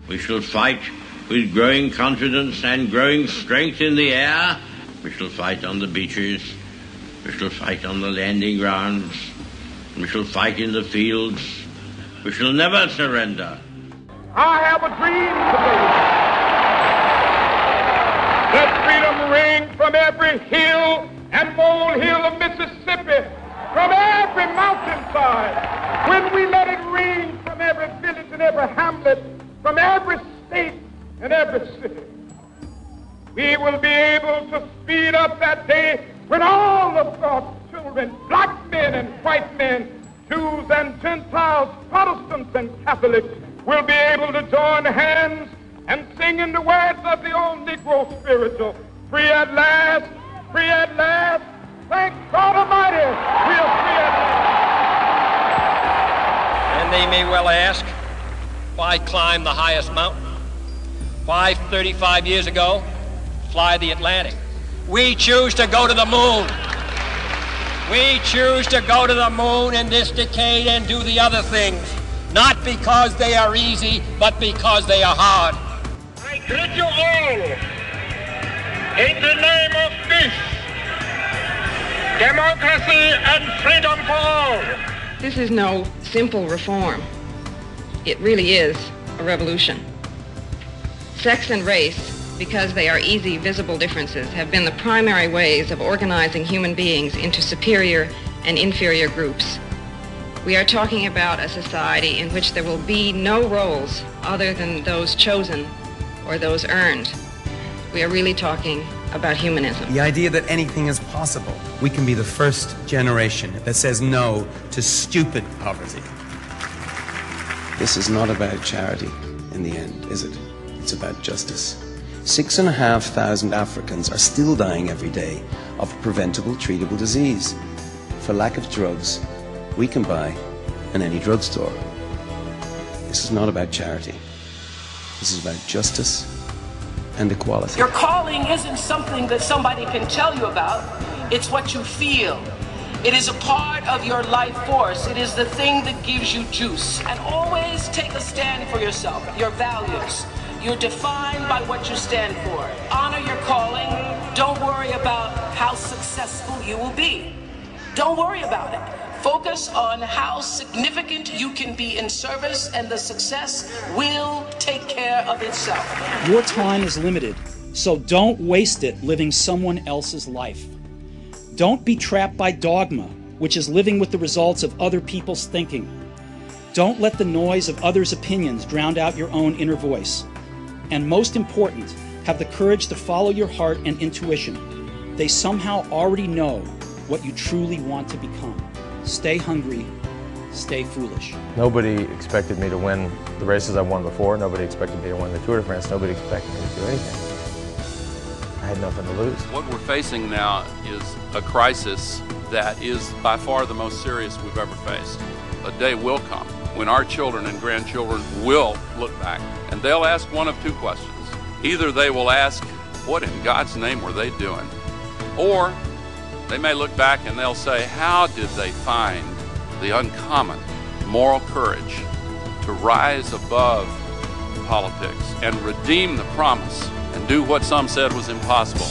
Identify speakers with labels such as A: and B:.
A: We shall fight with growing confidence and growing strength in the air. We shall fight on the beaches. We shall fight on the landing grounds. We shall fight in the fields. We shall never surrender.
B: I have a dream today. Let freedom ring from every hill and molehill of Mississippi, from every mountainside. When we let it ring from every village and every hamlet, from every state and every city, we will be able to speed up that day when all of God's children, black men and white men, Jews and Gentiles, Protestants and Catholics, will be able to join hands and sing in the words of the old Negro spiritual, free at last, free at last, thank God Almighty, we are free at last.
C: And they may well ask, why climb the highest mountain? Why, 35 years ago, fly the Atlantic? We choose to go to the moon. We choose to go to the moon in this decade and do the other things, not because they are easy, but because they are hard.
B: I greet you all in the name of peace, democracy, and freedom for all.
D: This is no simple reform. It really is a revolution. Sex and race, because they are easy, visible differences, have been the primary ways of organizing human beings into superior and inferior groups. We are talking about a society in which there will be no roles other than those chosen or those earned. We are really talking about humanism.
E: The idea that anything is possible. We can be the first generation that says no to stupid poverty.
F: This is not about charity in the end, is it? It's about justice. 6,500 Africans are still dying every day of a preventable, treatable disease. For lack of drugs, we can buy in any drugstore. This is not about charity. This is about justice and equality.
G: Your calling isn't something that somebody can tell you about. It's what you feel. It is a part of your life force. It is the thing that gives you juice. And always take a stand for yourself, your values. You're defined by what you stand for. Honor your calling. Don't worry about how successful you will be. Don't worry about it. Focus on how significant you can be in service, and the success will take care of itself.
H: Your time is limited, so don't waste it living someone else's life. Don't be trapped by dogma, which is living with the results of other people's thinking. Don't let the noise of others' opinions drown out your own inner voice. And most important, have the courage to follow your heart and intuition. They somehow already know what you truly want to become. Stay hungry, stay foolish.
I: Nobody expected me to win the races I've won before. Nobody expected me to win the Tour de France. Nobody expected me to do anything. I had nothing to lose.
J: What we're facing now is a crisis that is by far the most serious we've ever faced. A day will come when our children and grandchildren will look back and they'll ask one of two questions. Either they will ask, what in God's name were they doing? Or they may look back and they'll say, how did they find the uncommon moral courage to rise above politics and redeem the promise and do what some said was impossible?